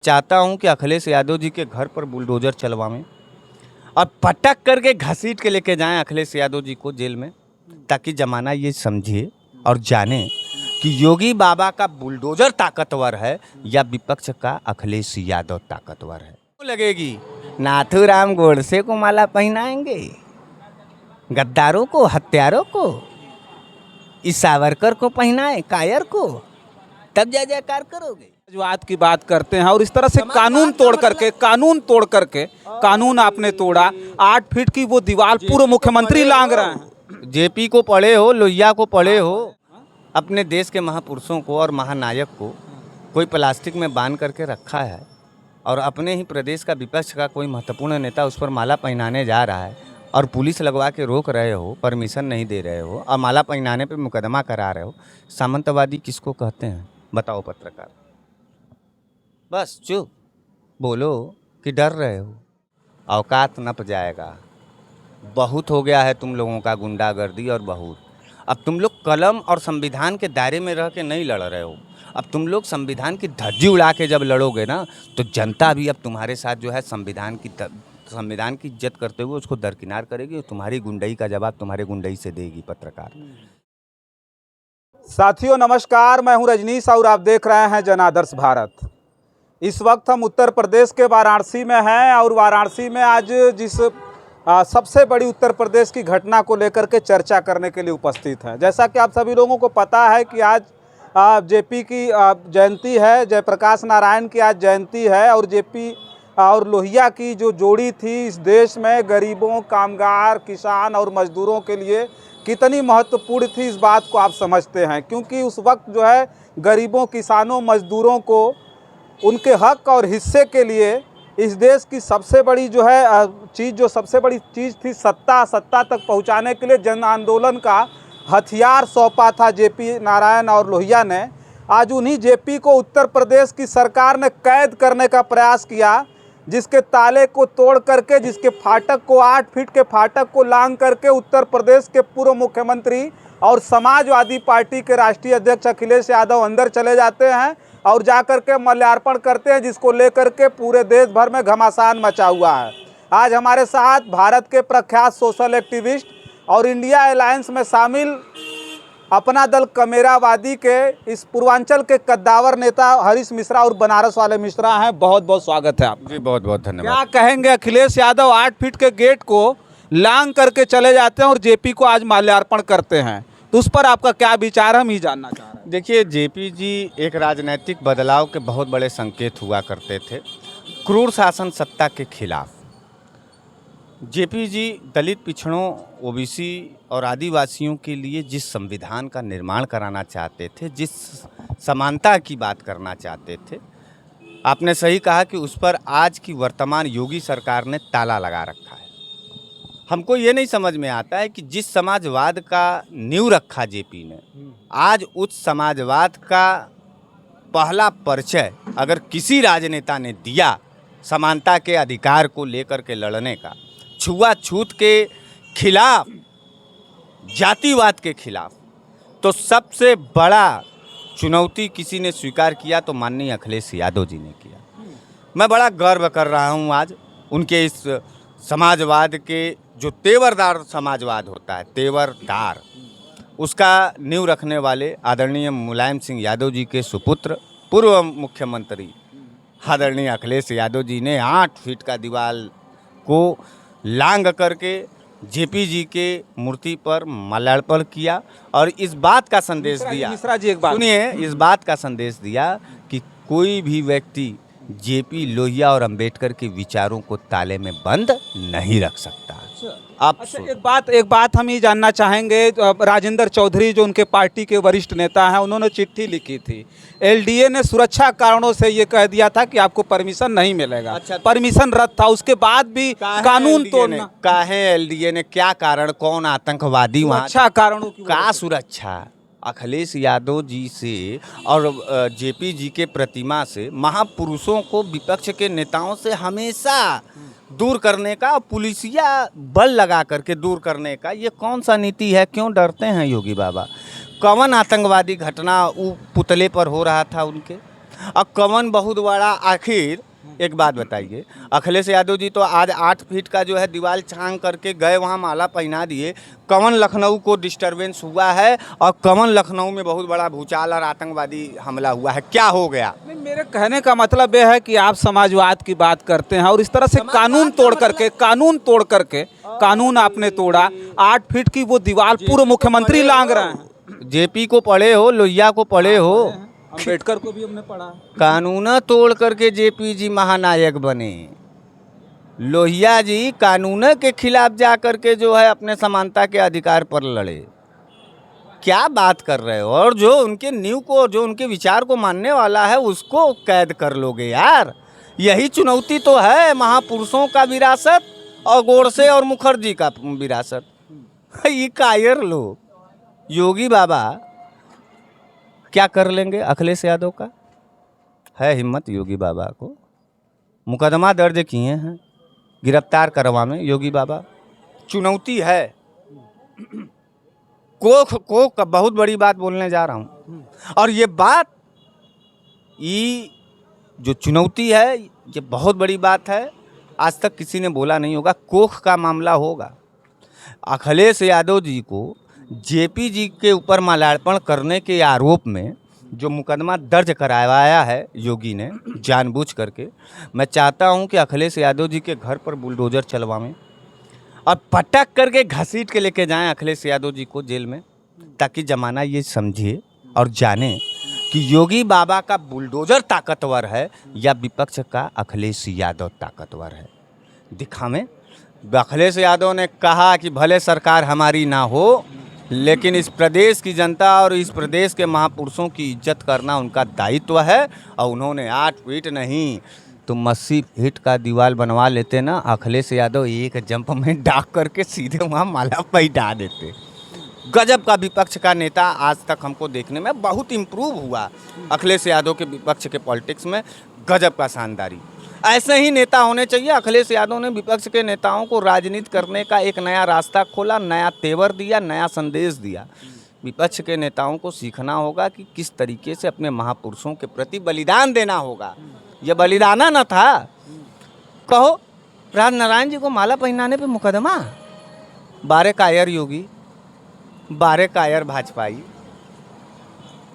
चाहता हूं कि अखिलेश यादव जी के घर पर बुलडोजर चलवाएं और पटक करके घसीट के लेके जाएं अखिलेश यादव जी को जेल में, ताकि जमाना ये समझे और जाने कि योगी बाबा का बुलडोजर ताकतवर है या विपक्ष का अखिलेश यादव ताकतवर है। क्यों लगेगी? नाथूराम गोडसे को माला पहनाएंगे, गद्दारों को, हत्यारों को, इस सावरकर को पहनाए, कायर को, तब जय जयकार करोगे। समाजवाद की बात करते हैं और इस तरह से कानून तोड़ करके कानून आपने तोड़ा। 8 फीट की वो दीवार पूर्व मुख्यमंत्री लांग रहे हैं। जेपी को पढ़े हो, लोहिया को पढ़े हो, अपने देश के महापुरुषों को और महानायक को कोई प्लास्टिक में बांध करके रखा है और अपने ही प्रदेश का विपक्ष का कोई महत्वपूर्ण नेता उस पर माला पहनाने जा रहा है और पुलिस लगवा के रोक रहे हो, परमिशन नहीं दे रहे हो और माला पहनाने पे मुकदमा करा रहे हो। सामंतवादी किसको कहते हैं बताओ पत्रकार? बस चुप बोलो कि डर रहे हो, औकात नप जाएगा। बहुत हो गया है तुम लोगों का गुंडागर्दी और बहुत। अब तुम लोग कलम और संविधान के दायरे में रह के नहीं लड़ रहे हो। अब तुम लोग संविधान की धज्जी उड़ा के जब लड़ोगे ना, तो जनता भी अब तुम्हारे साथ जो है संविधान की इज्जत करते हुए उसको दरकिनार करेगी और तुम्हारी गुंडई का जवाब तुम्हारे गुंडई से देगी। पत्रकार साथियों नमस्कार, मैं हूं रजनीश और आप देख रहे हैं जन आदर्श भारत। इस वक्त हम उत्तर प्रदेश के वाराणसी में हैं और वाराणसी में आज जिस सबसे बड़ी उत्तर प्रदेश की घटना को लेकर के चर्चा करने के लिए उपस्थित हैं। जैसा कि आप सभी लोगों को पता है कि आज जेपी की जयंती है, जयप्रकाश नारायण की आज जयंती है और जेपी और लोहिया की जो जोड़ी थी इस देश में गरीबों, कामगार, किसान और मजदूरों के लिए कितनी महत्वपूर्ण थी, इस बात को आप समझते हैं। क्योंकि उस वक्त जो है गरीबों, किसानों, मजदूरों को उनके हक और हिस्से के लिए इस देश की सबसे बड़ी जो है सबसे बड़ी चीज़ थी सत्ता तक पहुंचाने के लिए जन आंदोलन का हथियार सौंपा था जेपी नारायण और लोहिया ने। आज उन्हीं जेपी को उत्तर प्रदेश की सरकार ने कैद करने का प्रयास किया, जिसके ताले को तोड़ करके, जिसके फाटक को 8 फीट के फाटक को लांग करके उत्तर प्रदेश के पूर्व मुख्यमंत्री और समाजवादी पार्टी के राष्ट्रीय अध्यक्ष अखिलेश यादव अंदर चले जाते हैं और जाकर के माल्यार्पण करते हैं, जिसको लेकर के पूरे देश भर में घमासान मचा हुआ है। आज हमारे साथ भारत के प्रख्यात सोशल एक्टिविस्ट और इंडिया अलायंस में शामिल अपना दल कमेरावादी के इस पूर्वांचल के कद्दावर नेता हरीश मिश्रा और बनारस वाले मिश्रा हैं। बहुत बहुत स्वागत है आप जी, बहुत बहुत धन्यवाद। क्या कहेंगे? अखिलेश यादव 8 फीट के गेट को लांग करके चले जाते हैं और जेपी को आज माल्यार्पण करते हैं, तो उस पर आपका क्या विचार, हम ही जानना चाह रहे हैं। देखिए, जेपी जी एक राजनीतिक बदलाव के बहुत बड़े संकेत हुआ करते थे, क्रूर शासन सत्ता के खिलाफ। जेपी जी दलित, पिछड़ों, ओबीसी और आदिवासियों के लिए जिस संविधान का निर्माण कराना चाहते थे, जिस समानता की बात करना चाहते थे, आपने सही कहा कि उस पर आज की वर्तमान योगी सरकार ने ताला लगा रखा है। हमको ये नहीं समझ में आता है कि जिस समाजवाद का नींव रखा जेपी ने, आज उस समाजवाद का पहला परिचय अगर किसी राजनेता ने दिया समानता के अधिकार को लेकर के लड़ने का, छुआछूत के खिलाफ, जातिवाद के खिलाफ, तो सबसे बड़ा चुनौती किसी ने स्वीकार किया तो माननीय अखिलेश यादव जी ने किया। मैं बड़ा गर्व कर रहा हूं आज उनके इस समाजवाद के, जो तेवरदार समाजवाद होता है, तेवरदार, उसका नींव रखने वाले आदरणीय मुलायम सिंह यादव जी के सुपुत्र पूर्व मुख्यमंत्री आदरणीय अखिलेश यादव जी ने 8 फीट का दीवार को लांग करके जेपी जी के मूर्ति पर माल्यार्पण किया और इस बात का संदेश दिया, मिश्रा जी एक बात सुनिए, इस बात का संदेश दिया कि कोई भी व्यक्ति जेपी, लोहिया और अंबेडकर के विचारों को ताले में बंद नहीं रख सकता। एक बात हम ये जानना चाहेंगे, राजेंद्र चौधरी जो उनके पार्टी के वरिष्ठ नेता हैं, उन्होंने चिट्ठी लिखी थी। एलडीए ने सुरक्षा कारणों से ये कह दिया था कि आपको परमिशन नहीं मिलेगा। अच्छा, परमिशन रद्द था, उसके बाद भी कानून तोड़ना। काहे एलडीए ने, क्या कारण, कौन आतंकवादी वहाँ? सुरक्षा कारणों की का सुरक्षा? अखिलेश यादव जी से और जेपी जी के प्रतिमा से, महापुरुषों को विपक्ष के नेताओं से हमेशा दूर करने का, पुलिसिया बल लगा करके दूर करने का, ये कौन सा नीति है? क्यों डरते हैं योगी बाबा? कौन आतंकवादी घटना वो पुतले पर हो रहा था उनके? अब कमन बहुत बड़ा आखिर एक बात बताइए, अखिलेश यादव जी तो आज 8 फीट का जो है दीवार छांग करके गए, वहाँ माला पहना दिए। कमन लखनऊ को डिस्टरबेंस हुआ है और कमन लखनऊ में बहुत बड़ा भूचाल और आतंकवादी हमला हुआ है, क्या हो गया? नहीं, मेरे कहने का मतलब यह है कि आप समाजवाद की बात करते हैं और इस तरह से कानून तोड़ करके कानून आपने तोड़ा। 8 फीट की वो दीवार पूर्व मुख्यमंत्री लांग रहे हैं। जेपी को पढ़े हो, लोहिया को पढ़े हो, अम्बेडकर को भी हमने पढ़ा। कानून तोड़ करके जेपी जी महानायक बने। लोहिया जी कानून के खिलाफ जा करके जो है अपने समानता के अधिकार पर लड़े। क्या बात कर रहे हो? और जो उनके नींव को, जो उनके विचार को मानने वाला है उसको कैद कर लोगे यार? यही चुनौती तो है महापुरुषों का विरासत और गोडसे और मुखर्जी का विरासत। ये कायर लोग, योगी बाबा क्या कर लेंगे अखिलेश यादव का? है हिम्मत योगी बाबा को? मुकदमा दर्ज किए हैं, गिरफ्तार करवावें योगी बाबा। चुनौती है। को बहुत बड़ी बात बोलने जा रहा हूँ, और ये बात, ये जो चुनौती है ये बहुत बड़ी बात है। आज तक किसी ने बोला नहीं होगा। कोख का मामला होगा। अखिलेश यादव जी को जेपी जी के ऊपर माल्यार्पण करने के आरोप में जो मुकदमा दर्ज कराया है योगी ने जानबूझ करके, मैं चाहता हूं कि अखिलेश यादव जी के घर पर बुलडोजर चलवाएं और पटक करके घसीट के लेके जाएं अखिलेश यादव जी को जेल में, ताकि जमाना ये समझे और जाने कि योगी बाबा का बुलडोजर ताकतवर है या विपक्ष का अखिलेश यादव ताकतवर है। दिखावें। अखिलेश यादव ने कहा कि भले सरकार हमारी ना हो, लेकिन इस प्रदेश की जनता और इस प्रदेश के महापुरुषों की इज्जत करना उनका दायित्व है। और उन्होंने 8 फीट नहीं तो 80 फीट का दीवार बनवा लेते ना, अखिलेश यादव एक जंप में डाक करके सीधे वहाँ माला पहना देते। गजब का विपक्ष का नेता आज तक हमको देखने में बहुत इम्प्रूव हुआ। अखिलेश यादव के विपक्ष के पॉलिटिक्स में गजब का शानदारी। ऐसे ही नेता होने चाहिए। अखिलेश यादव ने विपक्ष के नेताओं को राजनीति करने का एक नया रास्ता खोला, नया तेवर दिया, नया संदेश दिया। विपक्ष के नेताओं को सीखना होगा कि किस तरीके से अपने महापुरुषों के प्रति बलिदान देना होगा। यह बलिदाना न था। कहो, राजनारायण जी को माला पहनाने पे मुकदमा, 12 कायर योगी, 12 कायर भाजपाई,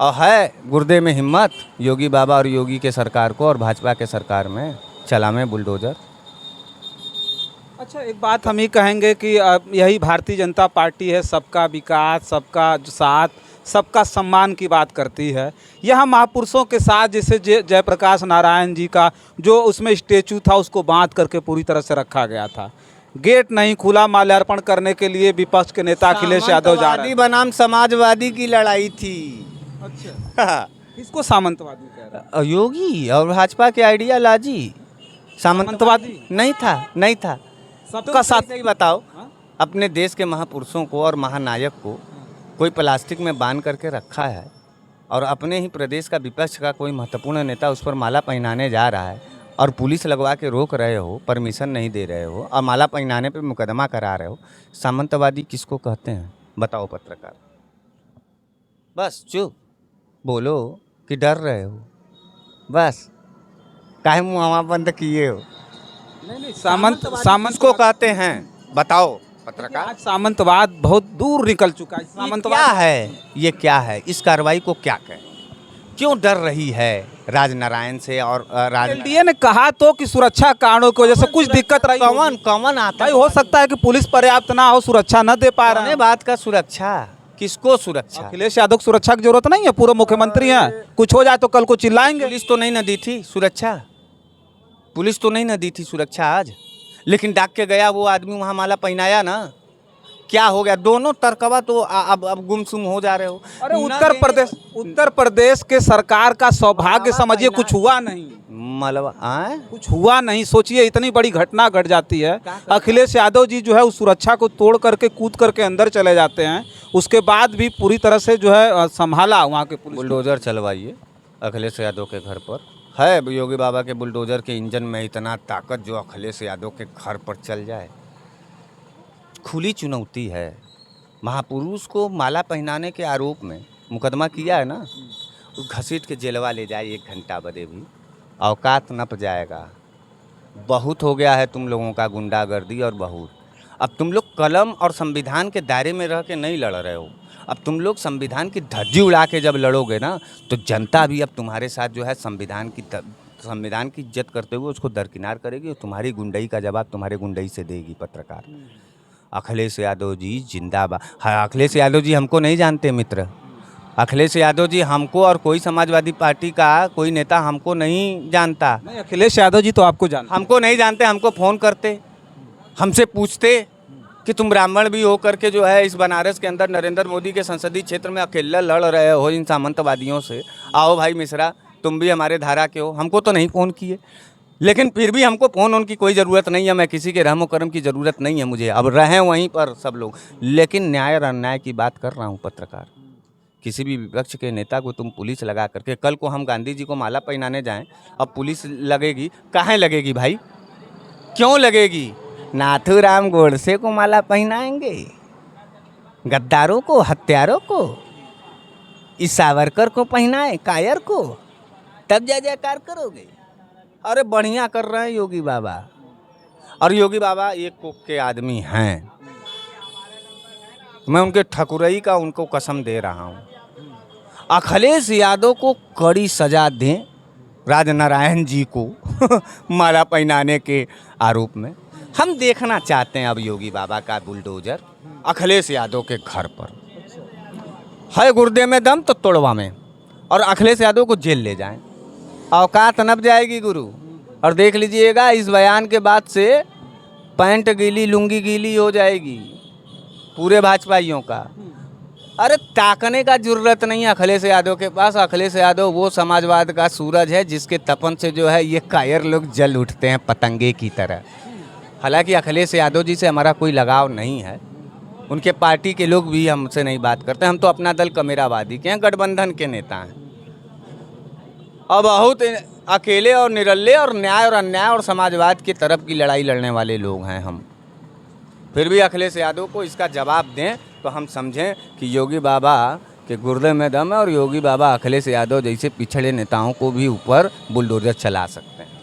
और है गुर्दे में हिम्मत योगी बाबा और योगी के सरकार को और भाजपा के सरकार में चलावे बुलडोजर। अच्छा, एक बात हम ही कहेंगे कि यही भारतीय जनता पार्टी है, सबका विकास, सबका साथ, सबका सम्मान की बात करती है। यहाँ महापुरुषों के साथ जैसे जयप्रकाश नारायण जी का जो उसमें स्टेचू था उसको बांध करके पूरी तरह से रखा गया था। गेट नहीं खुला माल्यार्पण करने के लिए विपक्ष के नेता अखिलेश यादव जा रहे हैं। बनाम समाजवादी की लड़ाई थी। अच्छा, किसको सामंतवादी कह रहा है? योगी और भाजपा के आइडिया लाजी। सामंतवादी नहीं था। सबका साथ ही बताओ। अपने देश के महापुरुषों को और महानायक को कोई प्लास्टिक में बांध करके रखा है और अपने ही प्रदेश का विपक्ष का कोई महत्वपूर्ण नेता उस पर माला पहनाने जा रहा है और पुलिस लगवा के रोक रहे हो, परमिशन नहीं दे रहे हो और माला पहनाने पे मुकदमा करा रहे हो। सामंतवादी किसको कहते हैं बताओ पत्रकार? बस चुप बोलो कि डर रहे हो, बस काहे मुँह बंद किए हो? नहीं, सामंत को कहते हैं बताओ पत्रकार। आज सामंतवाद बहुत दूर निकल चुका है। सामंतवाद क्या है? ये क्या है? इस कार्रवाई को क्या कहें? क्यों डर रही है राजनारायण से? और एलडीए ने कहा तो कि सुरक्षा कारणों की वजह से कुछ दिक्कत रही। कौन आता है? हो सकता है कि पुलिस पर्याप्त ना हो, सुरक्षा न दे पा रहा है। बात का सुरक्षा किसको? सुरक्षा अखिलेश यादव को सुरक्षा की जरूरत नहीं है, पूर्व मुख्यमंत्री हैं। कुछ हो जाए तो कल को चिल्लाएंगे। पुलिस तो नहीं न दी थी सुरक्षा, पुलिस तो नहीं न दी थी सुरक्षा आज, लेकिन डाक के गया वो आदमी, वहाँ माला पहनाया ना। क्या हो गया? दोनों तरकवा तो अब गुमसुम हो जा रहे हो। अरे उत्तर प्रदेश के सरकार का सौभाग्य समझिए, कुछ हुआ नहीं। मलबा कुछ हुआ नहीं। सोचिए इतनी बड़ी घटना घट जाती है, अखिलेश यादव जी जो है उस सुरक्षा को तोड़ करके कूद करके अंदर चले जाते हैं, उसके बाद भी पूरी तरह से जो है संभाला वहाँ के पुलिस। बुलडोजर चलवाइए अखिलेश यादव के घर पर। है योगी बाबा के बुलडोजर के इंजन में इतना ताकत जो अखिलेश यादव के घर पर चल जाए। खुली चुनौती है। महापुरुष को माला पहनाने के आरोप में मुकदमा किया है ना, वो घसीट के जेलवा ले जाए 1 घंटा बदे भी औकात नप जाएगा। बहुत हो गया है तुम लोगों का गुंडागर्दी और बहुत। अब तुम लोग कलम और संविधान के दायरे में रह के नहीं लड़ रहे हो। अब तुम लोग संविधान की धज्जी उड़ा के जब लड़ोगे ना तो जनता भी अब तुम्हारे साथ जो है संविधान की इज्जत करते हुए उसको दरकिनार करेगी और तुम्हारी गुंडई का जवाब तुम्हारे गुंडई से देगी। पत्रकार अखिलेश यादव जी जिंदाबाद। हाँ, अखिलेश यादव जी हमको नहीं जानते मित्र। अखिलेश यादव जी हमको और कोई समाजवादी पार्टी का कोई नेता हमको नहीं जानता। नहीं, अखिलेश यादव जी तो आपको जानते हमको नहीं जानते। हमको फ़ोन करते, हमसे पूछते कि तुम ब्राह्मण भी हो करके जो है इस बनारस के अंदर नरेंद्र मोदी के संसदीय क्षेत्र में अकेला लड़ रहे हो इन सामंतवादियों से, आओ भाई मिश्रा तुम भी हमारे धारा के हो। हमको तो नहीं फ़ोन किए, लेकिन फिर भी हमको फ़ोन उनकी कोई ज़रूरत नहीं है। मैं किसी के रहमो करम की ज़रूरत नहीं है मुझे। अब रहें वहीं पर सब लोग, लेकिन न्याय और अन्याय की बात कर रहा हूँ पत्रकार। किसी भी विपक्ष के नेता को तुम पुलिस लगा करके, कल को हम गांधी जी को माला पहनाने जाएं, अब पुलिस लगेगी, काहे लगेगी भाई, क्यों लगेगी? नाथूराम गोडसे को माला पहनाएंगे, गद्दारों को, हत्यारों को, इस सावरकर को पहनाए, कायर को, तब जय जयकार करोगे। अरे बढ़िया कर रहे हैं योगी बाबा। और योगी बाबा एक कोक के आदमी हैं। मैं उनके ठकुरई का उनको कसम दे रहा हूँ। अखिलेश यादव को कड़ी सजा दें, राजनारायण जी को माला पहनाने के आरोप में। हम देखना चाहते हैं अब योगी बाबा का बुलडोजर अखिलेश यादव के घर पर है। गुर्दे में दम तो तोड़वा में, और अखिलेश यादव को जेल ले जाएं। औकात नप जाएगी गुरु। और देख लीजिएगा इस बयान के बाद से पैंट गीली, लुंगी गीली हो जाएगी पूरे भाजपाइयों का। अरे ताकने का जरूरत नहीं है अखिलेश यादव के पास। अखिलेश यादव वो समाजवाद का सूरज है जिसके तपन से जो है ये कायर लोग जल उठते हैं पतंगे की तरह। हालांकि अखिलेश यादव जी से हमारा कोई लगाव नहीं है, उनके पार्टी के लोग भी हमसे नहीं बात करते। हम तो अपना दल कमेरावादी के हैं, गठबंधन के नेता हैं, और बहुत अकेले और निरल्ले और न्याय और अन्याय और समाजवाद की तरफ की लड़ाई लड़ने वाले लोग हैं हम। फिर भी अखिलेश यादव को इसका जवाब दें तो हम समझें कि योगी बाबा के गुर्दे में दम है और योगी बाबा अखिलेश यादव जैसे पिछड़े नेताओं को भी ऊपर बुलडोजर चला सकते हैं।